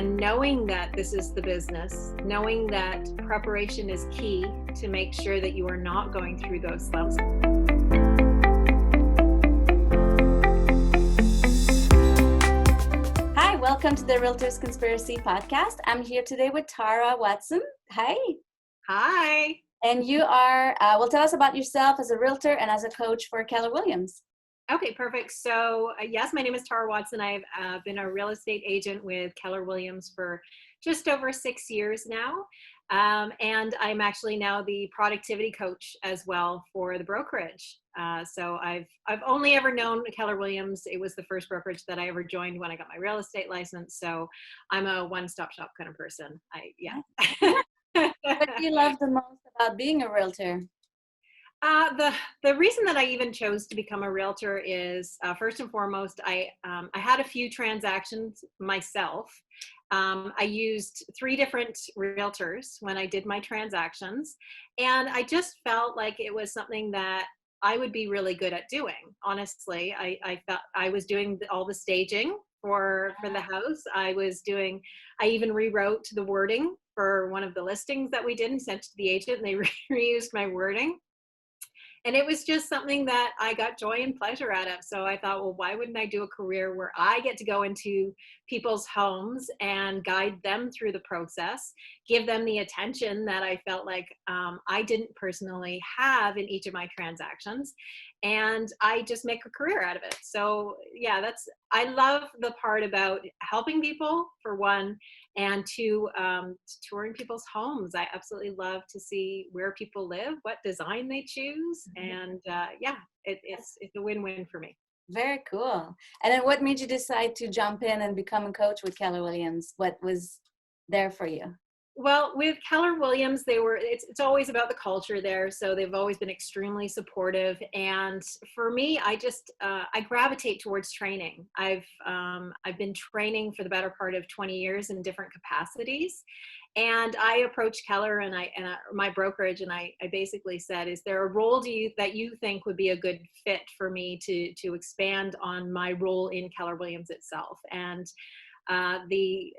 and knowing that this is the business, knowing that preparation is key to make sure that you are not going through those slumps. Hi, welcome to the Realtors Conspiracy Podcast. I'm here today with Tara Watson. Hi. Hi. And you are, tell us about yourself as a realtor and as a coach for Keller Williams. Okay, perfect. So yes, my name is Tara Watson. I've been a real estate agent with Keller Williams for just over 6 years now. And I'm actually now the productivity coach as well for the brokerage. So I've only ever known Keller Williams. It was the first brokerage that I ever joined when I got my real estate license. So I'm a one-stop shop kind of person. What do you love the most about being a realtor? The reason that I even chose to become a realtor is first and foremost, I had a few transactions myself. I used 3 different realtors when I did my transactions, and I just felt like it was something that I would be really good at doing. Honestly, I felt I was doing all the staging for the house. I even rewrote the wording for one of the listings that we did and sent to the agent, and they reused my wording. And it was just something that I got joy and pleasure out of. So I thought, well, why wouldn't I do a career where I get to go into people's homes and guide them through the process, give them the attention that I felt like I didn't personally have in each of my transactions. And I just make a career out of it. So yeah, I love the part about helping people, for one, and 2, touring people's homes. I absolutely love to see where people live, what design they choose. And it's a win-win for me. Very cool. And then what made you decide to jump in and become a coach with Keller Williams? What was there for you? Well, with Keller Williams, it's always about the culture there. So they've always been extremely supportive. And for me, I gravitate towards training. I've been training for the better part of 20 years in different capacities. And I approached Keller and my brokerage, and I basically said, is there a role that you think would be a good fit for me to expand on my role in Keller Williams itself? And the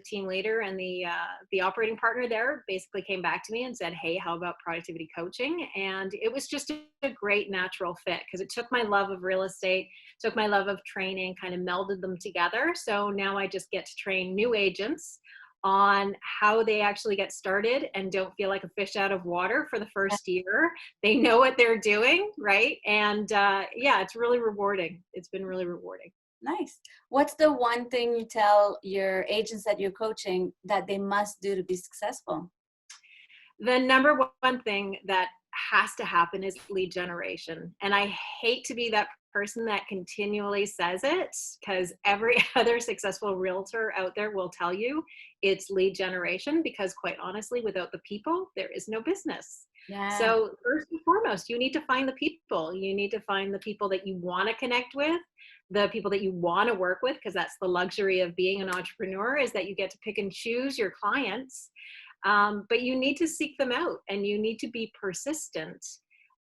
team leader and the operating partner there basically came back to me and said, hey, how about productivity coaching? And it was just a great natural fit, because it took my love of real estate, took my love of training, kind of melded them together. So now I just get to train new agents on how they actually get started and don't feel like a fish out of water for the first year. They know what they're doing, right? And it's really rewarding. It's been really rewarding. Nice. What's the one thing you tell your agents that you're coaching that they must do to be successful? The number one thing that has to happen is lead generation. And I hate to be that person that continually says it, because every other successful realtor out there will tell you it's lead generation, because quite honestly, without the people, there is no business. Yeah. So first and foremost, you need to find the people. You need to find the people that you want to connect with, the people that you want to work with, because that's the luxury of being an entrepreneur, is that you get to pick and choose your clients. But you need to seek them out, and you need to be persistent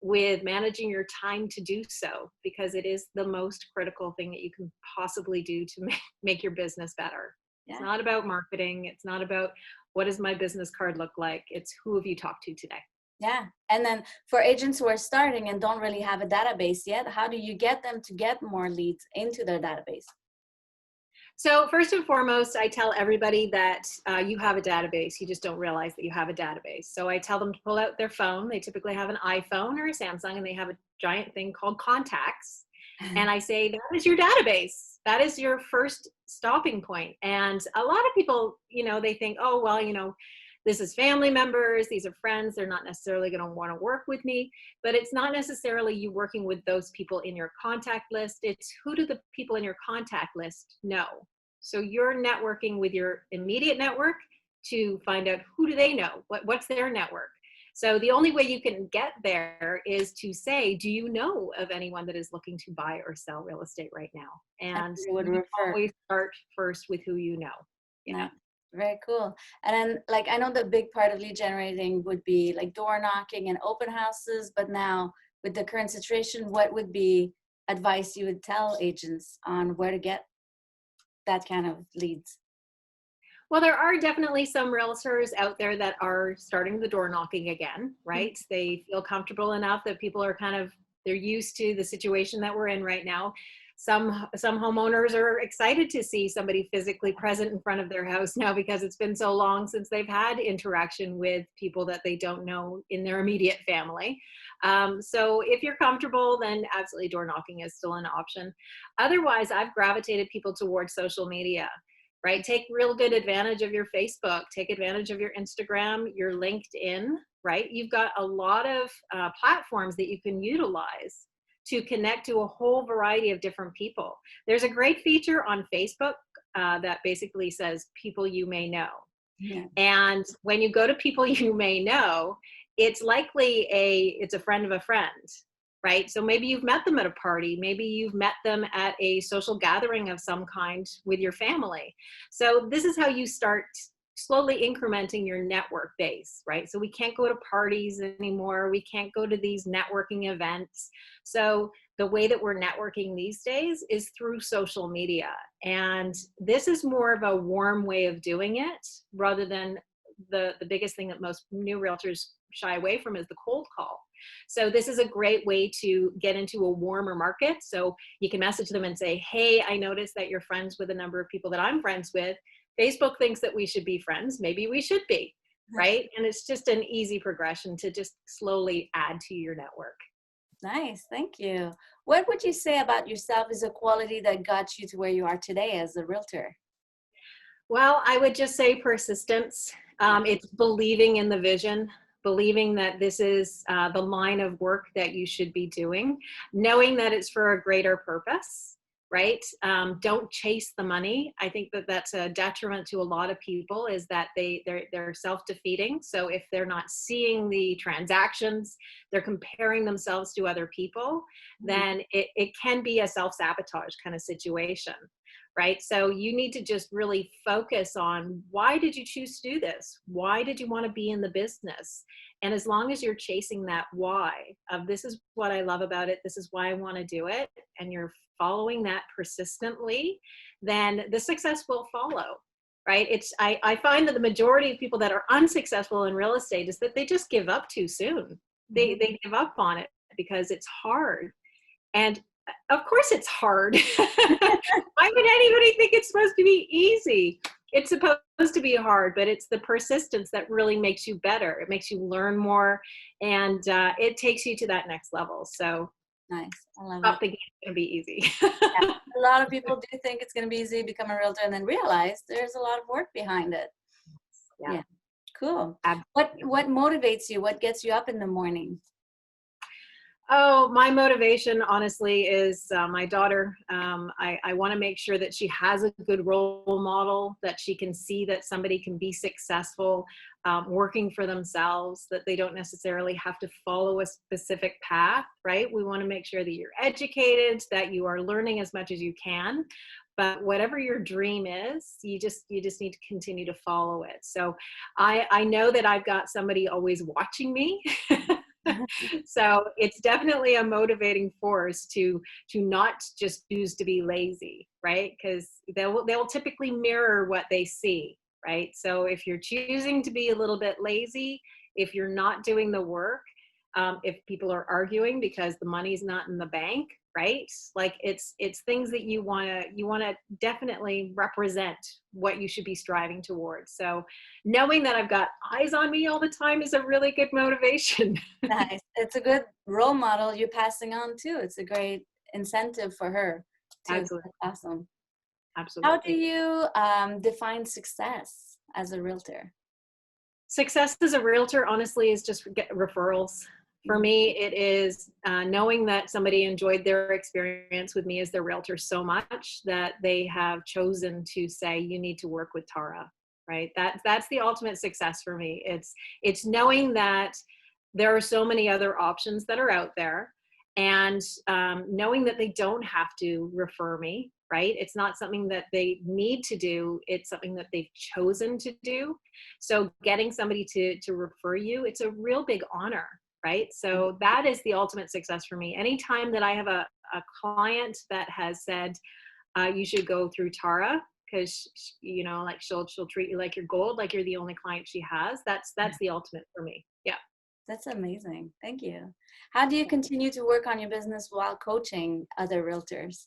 with managing your time to do so, because it is the most critical thing that you can possibly do to make your business better. Yeah. It's not about marketing. It's not about what does my business card look like. It's who have you talked to today? Yeah. And then for agents who are starting and don't really have a database yet, how do you get them to get more leads into their database? So first and foremost, I tell everybody that you have a database. You just don't realize that you have a database. So I tell them to pull out their phone. They typically have an iPhone or a Samsung, and they have a giant thing called contacts. And I say, that is your database. That is your first stopping point. And a lot of people, they think, oh, well, this is family members, these are friends, they're not necessarily going to want to work with me. But it's not necessarily you working with those people in your contact list. It's who do the people in your contact list know? So you're networking with your immediate network to find out who do they know, what's their network. So the only way you can get there is to say, do you know of anyone that is looking to buy or sell real estate right now? And you always start first with who you know. Yeah. Very cool. And then, I know the big part of lead generating would be door knocking and open houses, but now with the current situation, what would be advice you would tell agents on where to get that kind of leads? Well, there are definitely some realtors out there that are starting the door knocking again, right? They feel comfortable enough that people are kind of, they're used to the situation that we're in right now. Some homeowners are excited to see somebody physically present in front of their house now because it's been so long since they've had interaction with people that they don't know in their immediate family. So if you're comfortable, then absolutely door knocking is still an option. Otherwise, I've gravitated people towards social media, right? Take real good advantage of your Facebook, take advantage of your Instagram, your LinkedIn, right? You've got a lot of platforms that you can utilize to connect to a whole variety of different people. There's a great feature on Facebook that basically says people you may know. Yeah. And when you go to people you may know, it's likely it's a friend of a friend, right? So maybe you've met them at a party, maybe you've met them at a social gathering of some kind with your family. So this is how you start slowly incrementing your network base, right? So we can't go to parties anymore. We can't go to these networking events. So the way that we're networking these days is through social media. And this is more of a warm way of doing it rather than the biggest thing that most new realtors shy away from is the cold call. So this is a great way to get into a warmer market. So you can message them and say, hey, I noticed that you're friends with a number of people that I'm friends with. Facebook thinks that we should be friends. Maybe we should be, right? And it's just an easy progression to just slowly add to your network. Nice, thank you. What would you say about yourself is a quality that got you to where you are today as a realtor? Well, I would just say persistence. It's believing in the vision, believing that this is the line of work that you should be doing, knowing that it's for a greater purpose, right? Don't chase the money. I think that that's a detriment to a lot of people is that they're self-defeating. So if they're not seeing the transactions, they're comparing themselves to other people, then it can be a self-sabotage kind of situation. Right? So you need to just really focus on why did you choose to do this? Why did you want to be in the business? And as long as you're chasing that why of this is what I love about it, this is why I want to do it, and you're following that persistently, then the success will follow. Right? I find that the majority of people that are unsuccessful in real estate is that they just give up too soon. They give up on it because it's hard. And of course it's hard. Why would anybody think it's supposed to be easy? It's supposed to be hard, but it's the persistence that really makes you better. It makes you learn more, and it takes you to that next level. So Nice, I love stop it. thinking it's going to be easy. Yeah. A lot of people do think it's going to be easy to become a realtor and then realize there's a lot of work behind it. Yeah. Yeah, cool. Absolutely. What motivates you? What gets you up in the morning? Oh, my motivation, honestly, is my daughter. I want to make sure that she has a good role model, that she can see that somebody can be successful working for themselves, that they don't necessarily have to follow a specific path, right? We want to make sure that you're educated, that you are learning as much as you can. But whatever your dream is, you just need to continue to follow it. So I know that I've got somebody always watching me. So it's definitely a motivating force to not just choose to be lazy, right? Because they'll typically mirror what they see, right? So if you're choosing to be a little bit lazy, if you're not doing the work, if people are arguing because the money's not in the bank, right? Like it's things that you wanna definitely represent what you should be striving towards. So knowing that I've got eyes on me all the time is a really good motivation. Nice. It's a good role model you're passing on too. It's a great incentive for her too. Absolutely. That's awesome. How do Absolutely. you define success as a realtor? Success as a realtor, honestly, is just get referrals. For Mhm. me, it is knowing that somebody enjoyed their experience with me as their realtor so much that they have chosen to say, you need to work with Tara, right? That's the ultimate success for me. It's knowing that there are so many other options that are out there, and knowing that they don't have to refer me, right? It's not something that they need to do. It's something that they've chosen to do. So getting somebody to refer you, it's a real big honor, right? So that is the ultimate success for me. Anytime that I have a client that has said, you should go through Tara because you know, like she'll treat you like you're gold, like you're the only client she has. That's the ultimate for me. Yeah. That's amazing. Thank you. How do you continue to work on your business while coaching other realtors?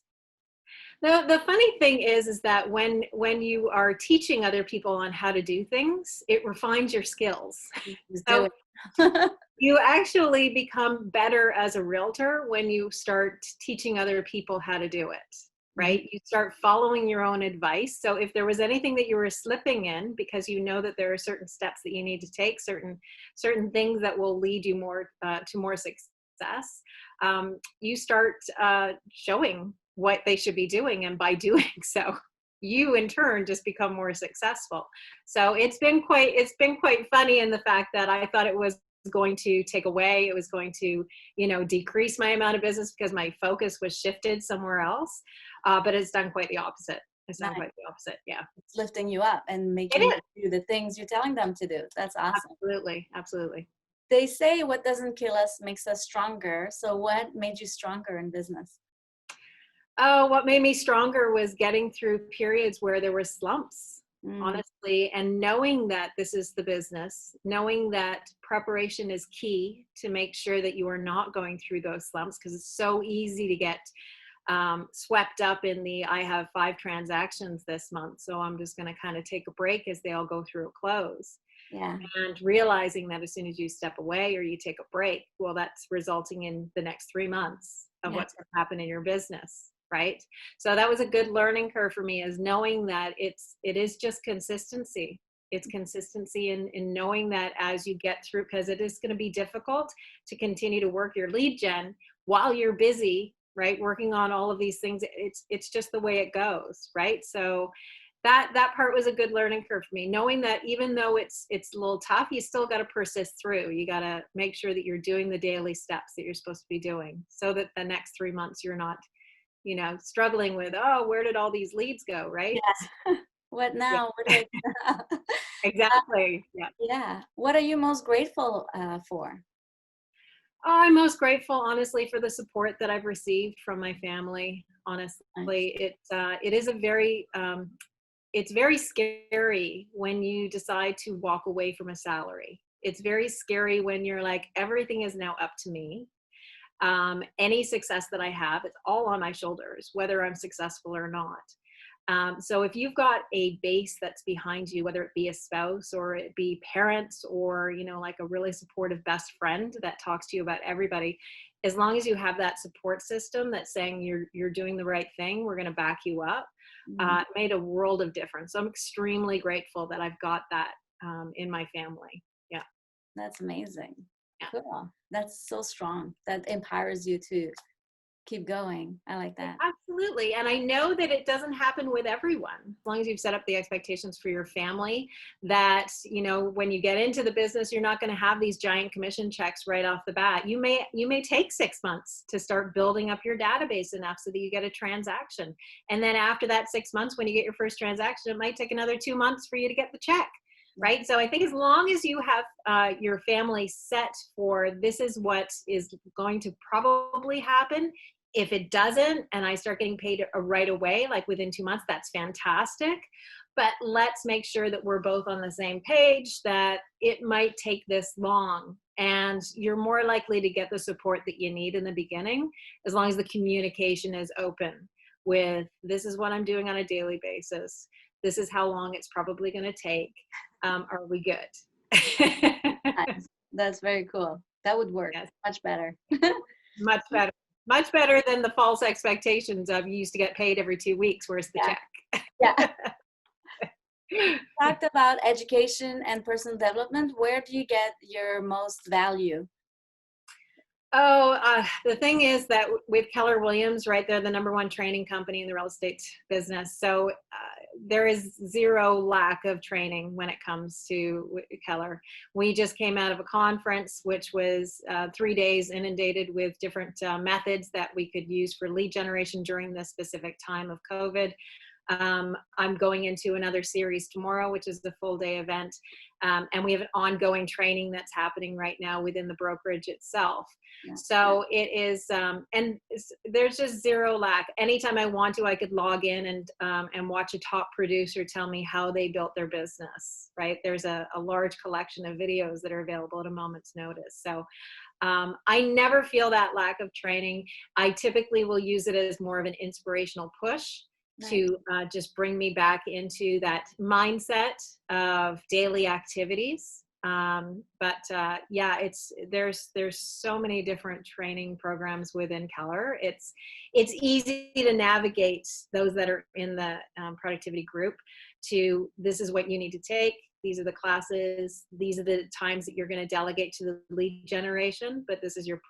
The funny thing is that when you are teaching other people on how to do things, it refines your skills. Just do So it. you actually become better as a realtor when you start teaching other people how to do it, Mhm. right? You start following your own advice. So if there was anything that you were slipping in because you know that there are certain steps that you need to take, certain things that will lead you more to more success, you start showing what they should be doing, and by doing so, you in turn just become more successful. So it's been quite funny in the fact that I thought it was going to take away, it was going to, you know, decrease my amount of business because my focus was shifted somewhere else, but it's done quite the opposite. It's done Nice. quite the opposite. Yeah. It's lifting you up and It making is. you do the things you're telling them to do. That's awesome. Absolutely, absolutely. They say what doesn't kill us makes us stronger. So what made you stronger in business? Oh, what made me stronger was getting through periods where there were slumps, Mm, honestly, and knowing that this is the business, knowing that preparation is key to make sure that you are not going through those slumps, because it's so easy to get swept up in the I have 5 transactions this month, so I'm just going to kind of take a break as they all go through a close. yeah. And realizing that as soon as you step away or you take a break, well, that's resulting in the next 3 months of Yeah. what's going to happen in your business, right? So that was a good learning curve for me, is knowing that it is just consistency. It's consistency in knowing that as you get through, because it is going to be difficult to continue to work your lead gen while you're busy, right, working on all of these things. It's just the way it goes, right? So that part was a good learning curve for me, knowing that even though it's a little tough, you still got to persist through. You got to make sure that you're doing the daily steps that you're supposed to be doing, so that the next 3 months you're not, you know, struggling with, oh, where did all these leads go, right? Yeah. What Yeah. now? What do I do now? Exactly. Yeah. Yeah. What are you most grateful for? I'm most grateful, honestly, for the support that I've received from my family. Honestly, Nice. it is a very it's very scary when you decide to walk away from a salary. It's very scary when you're like, everything is now up to me. Any success that I have, it's all on my shoulders, whether I'm successful or not. So if you've got a base that's behind you, whether it be a spouse or it be parents or, you know, like a really supportive best friend that talks to you about everybody, as long as you have that support system that's saying you're doing the right thing, we're going to back you up, Mm, it made a world of difference. So I'm extremely grateful that I've got that in my family. Yeah. that's amazing. Yeah. Cool. That's so strong. That empowers you to keep going. I like that. Absolutely. And I know that it doesn't happen with everyone. As long as you've set up the expectations for your family, that, you know, when you get into the business, you're not going to have these giant commission checks right off the bat. You may take 6 months to start building up your database enough so that you get a transaction. And then after that 6 months, when you get your first transaction, it might take another 2 months for you to get the check. Yeah. Right. So I think as long as you have your family set for this is what is going to probably happen. If it doesn't, and I start getting paid right away, like within 2 months, that's fantastic. But let's make sure that we're both on the same page, that it might take this long. And you're more likely to get the support that you need in the beginning, as long as the communication is open with, this is what I'm doing on a daily basis. This is how long it's probably going to take. Are we good? Nice. That's very cool. That would work Yes, much better. much better. Much better than the false expectations of you used to get paid every 2 weeks. Where's the Yeah. check? Yeah. Talked about education and personal development. Where do you get your most value? Oh, the thing is that with Keller Williams, right, they're the #1 training company in the real estate business. So there is zero lack of training when it comes to Keller. We just came out of a conference, which was 3 days inundated with different methods that we could use for lead generation during this specific time of COVID. I'm going into another series tomorrow, which is the full day event. And we have an ongoing training that's happening right now within the brokerage itself. Yeah. So it is, there's just zero lack. Anytime I want to, I could log in and watch a top producer tell me how they built their business, right? There's a large collection of videos that are available at a moment's notice. So I never feel that lack of training. I typically will use it as more of an inspirational push to just bring me back into that mindset of daily activities. Yeah, there's so many different training programs within Keller. It's easy to navigate those that are in the productivity group to, this is what you need to take. These are the classes. These are the times that you're going to delegate to the lead generation, but this is your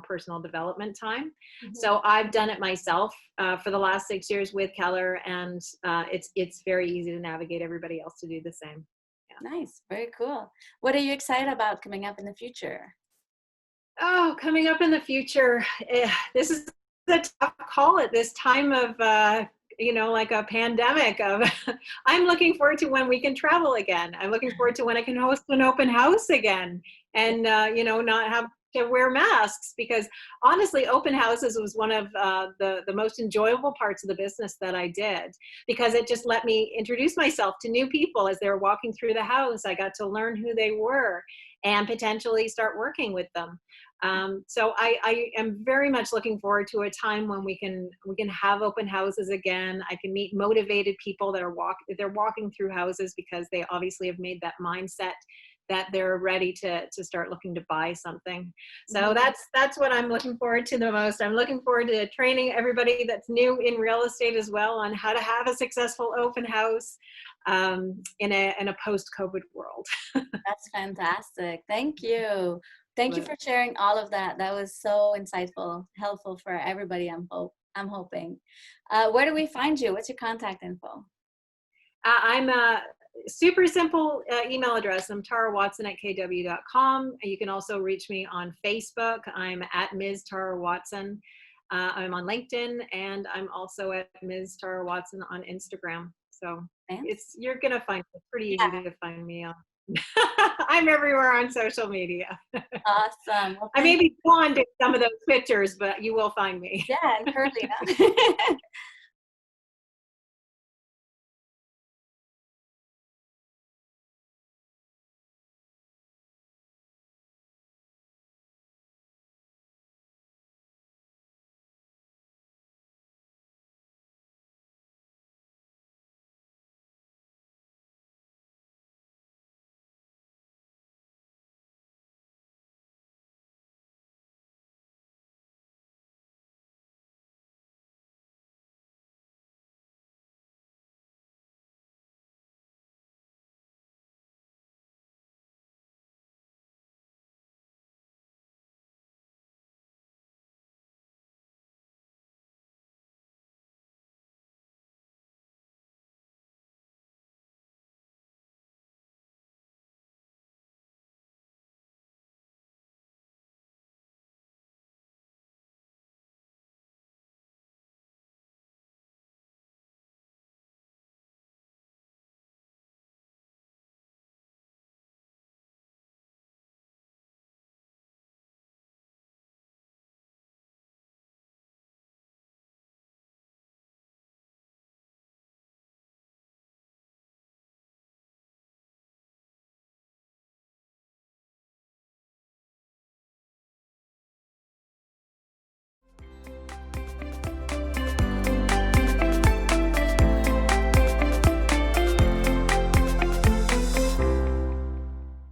personal development time. So I've done it myself for the last 6 years with Keller, and it's very easy to navigate everybody else to do the same. Yeah. Nice. Very cool. What are you excited about coming up in the future? Oh, coming up in the future, this is a tough call at this time of like a pandemic of I'm looking forward to when we can travel again. I'm looking forward to when I can host an open house again and not have to wear masks, because honestly, open houses was one of the most enjoyable parts of the business that I did, because it just let me introduce myself to new people as they were walking through the house. I got to learn who they were and potentially start working with them. So I am very much looking forward to a time when we can have open houses again. I can meet motivated people that are walking through houses because they obviously have made that mindset that they're ready to start looking to buy something. So that's what I'm looking forward to the most. I'm looking forward to training everybody that's new in real estate as well on how to have a successful open house in a post-COVID world. That's fantastic. Thank you. Thank you for sharing all of that. That was so insightful, helpful for everybody, I'm hoping. Where do we find you? What's your contact info? I'm a super simple email address. I'm tarawatson@kw.com. You can also reach me on Facebook. I'm at Ms. Tara Watson. I'm on LinkedIn, and I'm also at Ms. Tara Watson on Instagram. So you're going to find it pretty easy to find me on. I'm everywhere on social media. Awesome. Well, I may be blonde in some of those pictures, but you will find me. Yeah, and curly.